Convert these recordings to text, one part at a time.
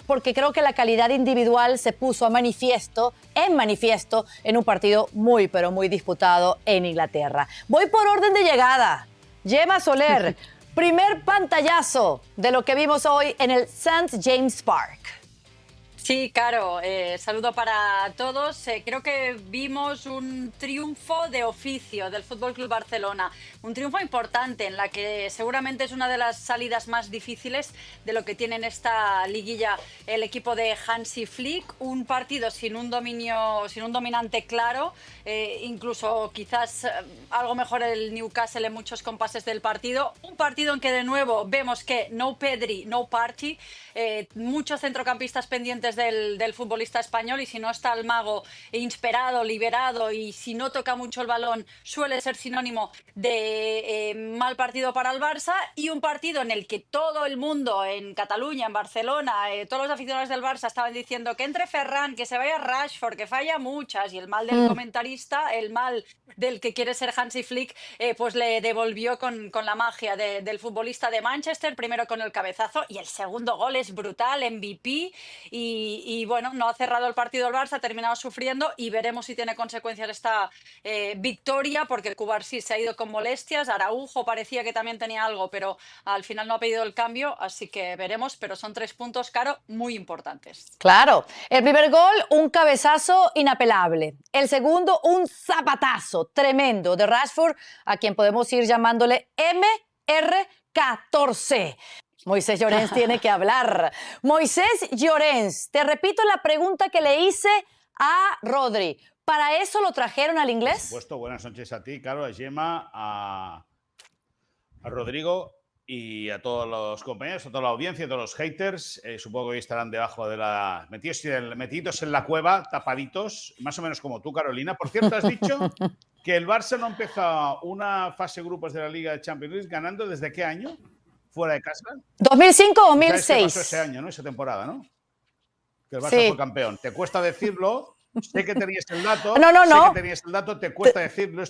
porque creo que la calidad individual se puso en manifiesto en un partido muy, pero muy disputado en Inglaterra. Voy por orden de llegada. Gemma Soler, primer pantallazo de lo que vimos hoy en el St. James Park. Sí, Caro, saludo para todos. Creo que vimos un triunfo de oficio del Fútbol Club Barcelona, un triunfo importante en la que seguramente es una de las salidas más difíciles de lo que tiene en esta liguilla el equipo de Hansi Flick. Un partido sin un dominante claro, incluso quizás algo mejor el Newcastle en muchos compases del partido. Un partido en que de nuevo vemos que no Pedri, no Party, muchos centrocampistas pendientes del futbolista español, y si no está el mago inspirado, liberado, y si no toca mucho el balón, suele ser sinónimo de mal partido para el Barça. Y un partido en el que todo el mundo en Cataluña, en Barcelona, todos los aficionados del Barça estaban diciendo que entre Ferran, que se vaya Rashford, que falla muchas, y el mal del comentarista, el mal del que quiere ser Hansi Flick, pues le devolvió con la magia del futbolista de Manchester, primero con el cabezazo, y el segundo gol es brutal, MVP, y bueno, no ha cerrado el partido el Barça, ha terminado sufriendo, y veremos si tiene consecuencias esta victoria, porque Cubarsí se ha ido con molestias, Araujo parecía que también tenía algo, pero al final no ha pedido el cambio, así que veremos, pero son 3 puntos, Caro, muy importantes. Claro, el primer gol, un cabezazo inapelable. El segundo, un zapatazo tremendo de Rashford, a quien podemos ir llamándole MR14. Moisés Llorens tiene que hablar. Moisés Llorens, te repito la pregunta que le hice a Rodri. ¿Para eso lo trajeron al inglés? Por supuesto, buenas noches a ti, Caro, a Gemma, a Rodrigo y a todos los compañeros, a toda la audiencia, a todos los haters. Supongo que hoy estarán debajo de metidos en la cueva, tapaditos, más o menos como tú, Carolina. Por cierto, has dicho que el Barça no empezó una fase grupos de la Liga de Champions League ganando ¿desde qué año? Fuera de casa. 2005-2006. ¿Sabes qué pasó ese año, no? Esa temporada, ¿no? Que el Barça fue campeón. Te cuesta decirlo. Sé que tenías el dato. No. Sé que tenías el dato. Te cuesta decirlo.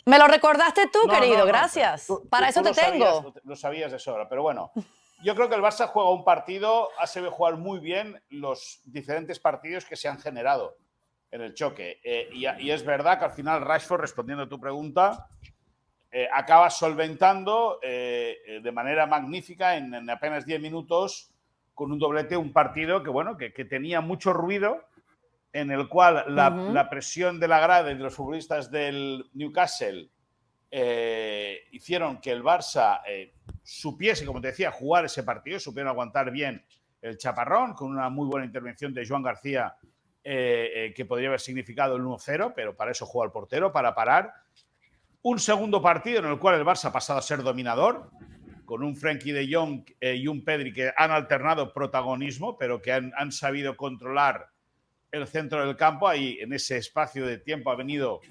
Me lo recordaste tú, querido. Gracias. Para eso te tengo. Lo sabías de sobra. Pero bueno, yo creo que el Barça juega un partido, ha sabido jugar muy bien los diferentes partidos que se han generado en el choque. Y es verdad que al final Rashford, respondiendo a tu pregunta, acaba solventando de manera magnífica en apenas 10 minutos con un doblete un partido que tenía mucho ruido, en el cual la presión de la grada y de los futbolistas del Newcastle hicieron que el Barça supiese, como te decía, jugar ese partido, supieron aguantar bien el chaparrón, con una muy buena intervención de Joan García, que podría haber significado el 1-0, pero para eso juega el portero, para parar. Un segundo partido en el cual el Barça ha pasado a ser dominador, con un Frenkie de Jong y un Pedri que han alternado protagonismo, pero que han sabido controlar el centro del campo. Ahí, en ese espacio de tiempo, ha venido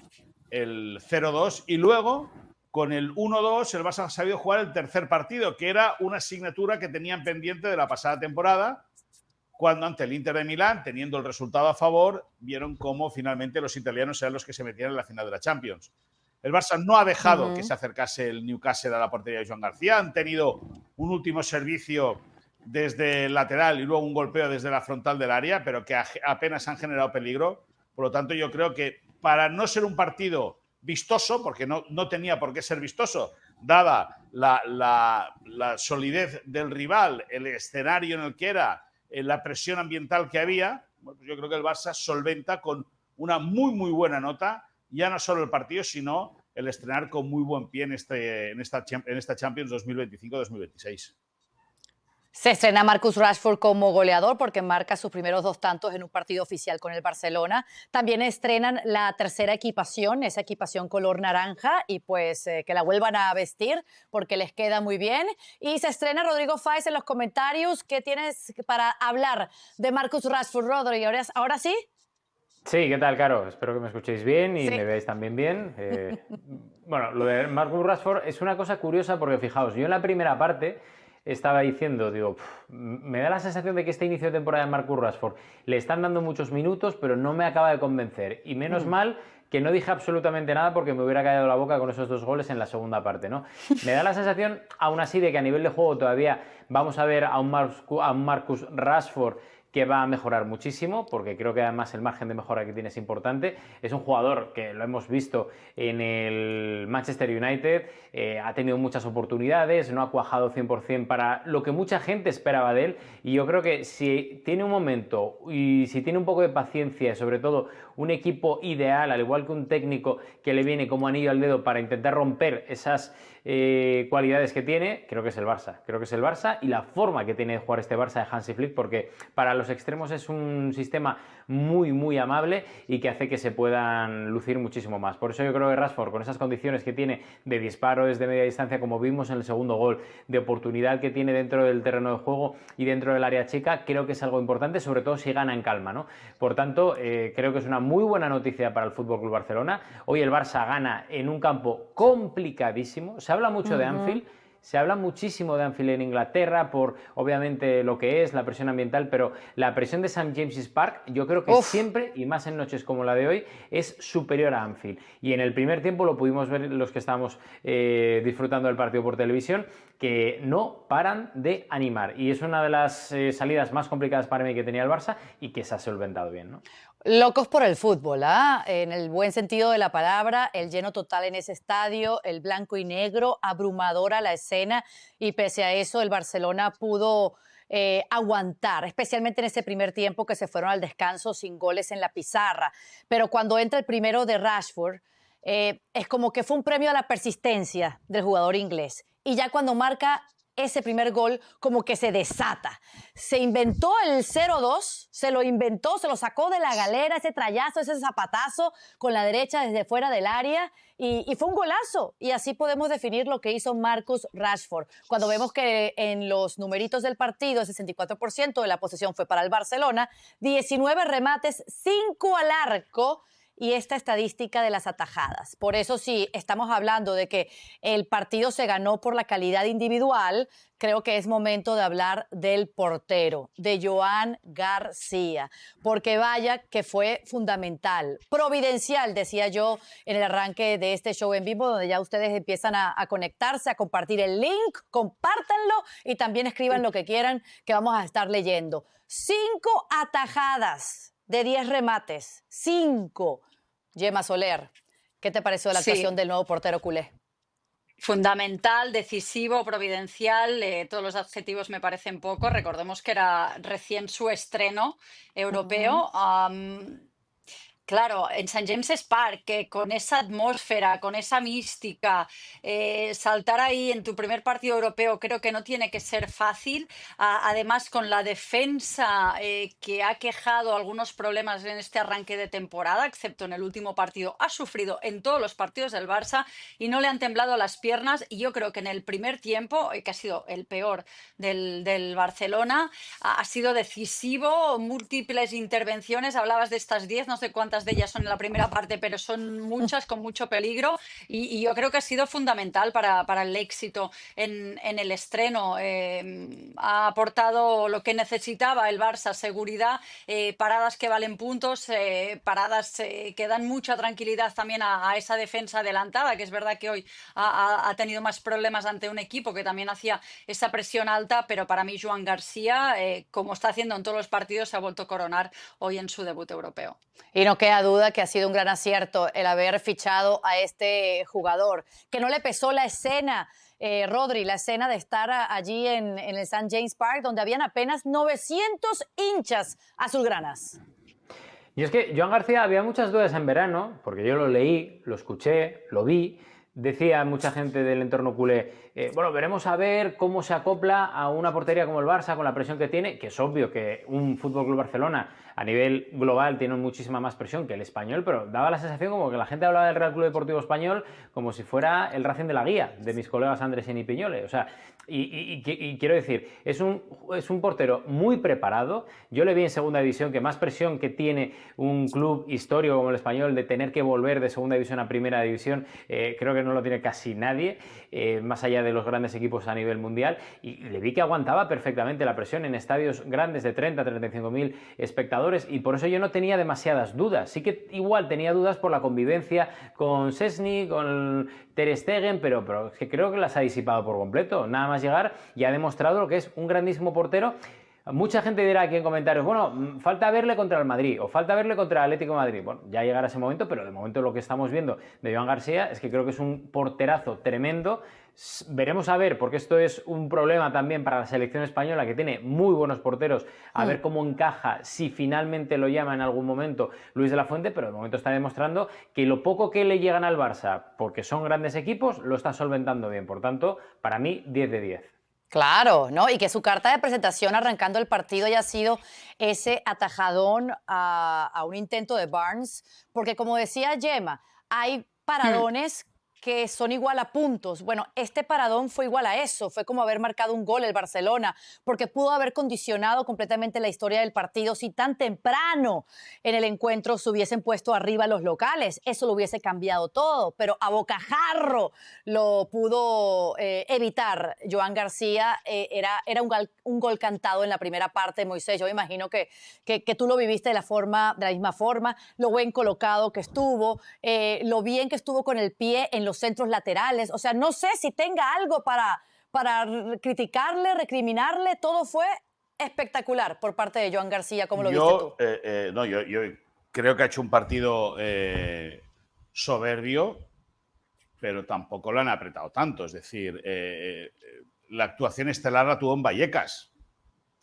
el 0-2. Y luego, con el 1-2, el Barça ha sabido jugar el tercer partido, que era una asignatura que tenían pendiente de la pasada temporada, cuando ante el Inter de Milán, teniendo el resultado a favor, vieron cómo finalmente los italianos eran los que se metían en la final de la Champions. El Barça no ha dejado que se acercase el Newcastle a la portería de Joan García. Han tenido un último servicio desde el lateral y luego un golpeo desde la frontal del área, pero que apenas han generado peligro. Por lo tanto, yo creo que para no ser un partido vistoso, porque no tenía por qué ser vistoso, dada la solidez del rival, el escenario en el que era, la presión ambiental que había, pues yo creo que el Barça solventa con una muy, muy buena nota ya no solo el partido, sino el estrenar con muy buen pie en esta Champions 2025-2026. Se estrena Marcus Rashford como goleador porque marca sus primeros 2 tantos en un partido oficial con el Barcelona. También estrenan la tercera equipación, esa equipación color naranja, y pues que la vuelvan a vestir porque les queda muy bien. Y se estrena Rodrigo Fáez en los comentarios. ¿Qué tienes para hablar de Marcus Rashford, Rodri? ¿Ahora sí? Sí, ¿qué tal, Caro? Espero que me escuchéis bien y me veáis también bien. Bueno, lo de Marcus Rashford es una cosa curiosa porque, fijaos, yo en la primera parte estaba diciendo, digo, me da la sensación de que este inicio de temporada de Marcus Rashford le están dando muchos minutos, pero no me acaba de convencer. Y menos mal que no dije absolutamente nada porque me hubiera callado la boca con esos 2 goles en la segunda parte, ¿no? Me da la sensación, aún así, de que a nivel de juego todavía vamos a ver a un Marcus Rashford que va a mejorar muchísimo, porque creo que además el margen de mejora que tiene es importante. Es un jugador que lo hemos visto en el Manchester United, ha tenido muchas oportunidades, no ha cuajado 100% para lo que mucha gente esperaba de él, y yo creo que si tiene un momento y si tiene un poco de paciencia, sobre todo un equipo ideal, al igual que un técnico que le viene como anillo al dedo para intentar romper esas cualidades que tiene, creo que es el Barça. Creo que es el Barça y la forma que tiene de jugar este Barça de Hansi Flick, porque para los extremos es un sistema muy, muy amable y que hace que se puedan lucir muchísimo más. Por eso yo creo que Rashford, con esas condiciones que tiene de disparo desde media distancia, como vimos en el segundo gol, de oportunidad que tiene dentro del terreno de juego y dentro del área chica, creo que es algo importante, sobre todo si gana en calma, ¿no? Por tanto, creo que es una muy buena noticia para el FC Barcelona. Hoy el Barça gana en un campo complicadísimo. Se habla mucho de Anfield. Se habla muchísimo de Anfield en Inglaterra por, obviamente, lo que es la presión ambiental, pero la presión de St. James's Park yo creo que siempre, y más en noches como la de hoy, es superior a Anfield. Y en el primer tiempo lo pudimos ver los que estábamos disfrutando del partido por televisión, que no paran de animar. Y es una de las salidas más complicadas para mí que tenía el Barça y que se ha solventado bien, ¿no? Locos por el fútbol, ¿ah? En el buen sentido de la palabra, el lleno total en ese estadio, el blanco y negro, abrumadora la escena, y pese a eso el Barcelona pudo aguantar, especialmente en ese primer tiempo que se fueron al descanso sin goles en la pizarra. Pero cuando entra el primero de Rashford, es como que fue un premio a la persistencia del jugador inglés. Y ya cuando marca ese primer gol, como que se desata. Se inventó el 0-2, se lo inventó, se lo sacó de la galera, ese trayazo, ese zapatazo con la derecha desde fuera del área, y fue un golazo. Y así podemos definir lo que hizo Marcus Rashford. Cuando vemos que en los numeritos del partido, el 64% de la posesión fue para el Barcelona, 19 remates, 5 al arco, y esta estadística de las atajadas. Por eso, si estamos hablando de que el partido se ganó por la calidad individual, creo que es momento de hablar del portero, de Joan García, porque vaya que fue fundamental, providencial, decía yo en el arranque de este show en vivo, donde ya ustedes empiezan a conectarse, a compartir el link, compártanlo y también escriban lo que quieran, que vamos a estar leyendo. 5 atajadas de 10 remates, 5. Gemma Soler, ¿qué te pareció la actuación del nuevo portero culé? Fundamental, decisivo, providencial, todos los adjetivos me parecen pocos. Recordemos que era recién su estreno europeo. Claro, en St. James's Park, que con esa atmósfera, con esa mística, saltar ahí en tu primer partido europeo creo que no tiene que ser fácil. Además, con la defensa que ha quejado algunos problemas en este arranque de temporada, excepto en el último partido, ha sufrido en todos los partidos del Barça y no le han temblado las piernas. Y yo creo que en el primer tiempo, que ha sido el peor del Barcelona, ha sido decisivo, múltiples intervenciones. Hablabas de estas 10, no sé cuántas de ellas son en la primera parte, pero son muchas, con mucho peligro, y yo creo que ha sido fundamental para el éxito en el estreno. Ha aportado lo que necesitaba el Barça: seguridad, paradas que valen puntos, paradas que dan mucha tranquilidad también a esa defensa adelantada, que es verdad que hoy ha tenido más problemas ante un equipo que también hacía esa presión alta, pero para mí Joan García, como está haciendo en todos los partidos, se ha vuelto a coronar hoy en su debut europeo. Y no queda duda que ha sido un gran acierto el haber fichado a este jugador, que no le pesó la escena, Rodri, la escena de estar allí en el St. James Park, donde habían apenas 900 hinchas azulgranas. Y es que Joan García, había muchas dudas en verano, porque yo lo leí, lo escuché, lo vi. Decía mucha gente del entorno culé, bueno, veremos a ver cómo se acopla a una portería como el Barça, con la presión que tiene, que es obvio que un FC Barcelona a nivel global tiene muchísima más presión que el Español, pero daba la sensación como que la gente hablaba del Real Club Deportivo Español como si fuera el Racing de la Guía, de mis colegas Andresen y Piñole. O sea, y quiero decir, es un portero muy preparado. Yo le vi en segunda división, que más presión que tiene un club histórico como el Español de tener que volver de segunda división a primera división, creo que no lo tiene casi nadie, más allá de los grandes equipos a nivel mundial, y le vi que aguantaba perfectamente la presión en estadios grandes de 30-35.000 espectadores, y por eso yo no tenía demasiadas dudas. Sí que igual tenía dudas por la convivencia con Szczęsny, con Ter Stegen, pero es que creo que las ha disipado por completo. Nada más llegar y ha demostrado lo que es un grandísimo portero. Mucha gente dirá aquí en comentarios, bueno, falta verle contra el Madrid o falta verle contra el Atlético de Madrid. Bueno, ya llegará ese momento, pero de momento lo que estamos viendo de Joan García es que creo que es un porterazo tremendo. Veremos a ver, porque esto es un problema también para la selección española, que tiene muy buenos porteros, a ver cómo encaja, si finalmente lo llama en algún momento Luis de la Fuente, pero de momento está demostrando que lo poco que le llegan al Barça, porque son grandes equipos, lo está solventando bien. Por tanto, para mí, 10 de 10. Claro, ¿no? Y que su carta de presentación arrancando el partido haya sido ese atajadón a un intento de Barnes, porque como decía Gemma, hay paradones que son igual a puntos. Bueno, este paradón fue igual a eso, fue como haber marcado un gol el Barcelona, porque pudo haber condicionado completamente la historia del partido si tan temprano en el encuentro se hubiesen puesto arriba los locales. Eso lo hubiese cambiado todo, pero a bocajarro lo pudo evitar Joan García. Era un gol cantado en la primera parte, Moisés. Yo me imagino que tú lo viviste de la misma forma, lo buen colocado que estuvo, lo bien que estuvo con el pie en los centros laterales. O sea, no sé si tenga algo para criticarle, recriminarle. Todo fue espectacular por parte de Joan García. ¿Cómo lo viste tú? Yo creo que ha hecho un partido soberbio, pero tampoco lo han apretado tanto. Es decir, la actuación estelar la tuvo en Vallecas.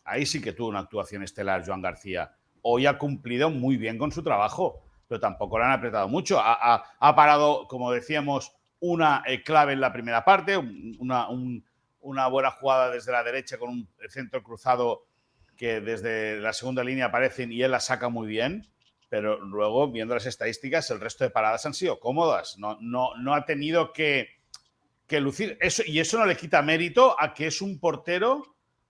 Ahí sí que tuvo una actuación estelar Joan García. Hoy ha cumplido muy bien con su trabajo, pero tampoco lo han apretado mucho. Ha parado, como decíamos, una clave en la primera parte, una buena jugada desde la derecha con un centro cruzado que desde la segunda línea aparecen y él la saca muy bien, pero luego, viendo las estadísticas, el resto de paradas han sido cómodas. No ha tenido que lucir eso, y eso no le quita mérito a que es un portero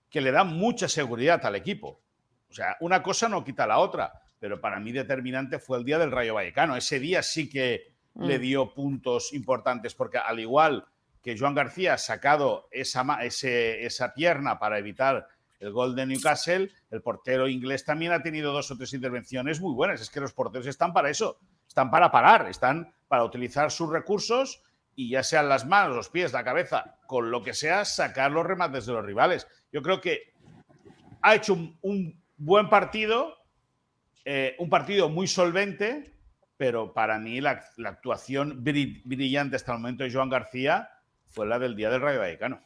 que le da mucha seguridad al equipo. O sea, una cosa no quita la otra, pero para mí determinante fue el día del Rayo Vallecano. Ese día sí que le dio puntos importantes, porque al igual que Joan García ha sacado esa pierna para evitar el gol de Newcastle, el portero inglés también ha tenido 2 o 3 intervenciones muy buenas. Es que los porteros están para eso, están para parar, están para utilizar sus recursos y ya sean las manos, los pies, la cabeza, con lo que sea, sacar los remates de los rivales. Yo creo que ha hecho un buen partido, un partido muy solvente, pero para mí la actuación brillante hasta el momento de Joan García fue la del día del Rayo Vallecano.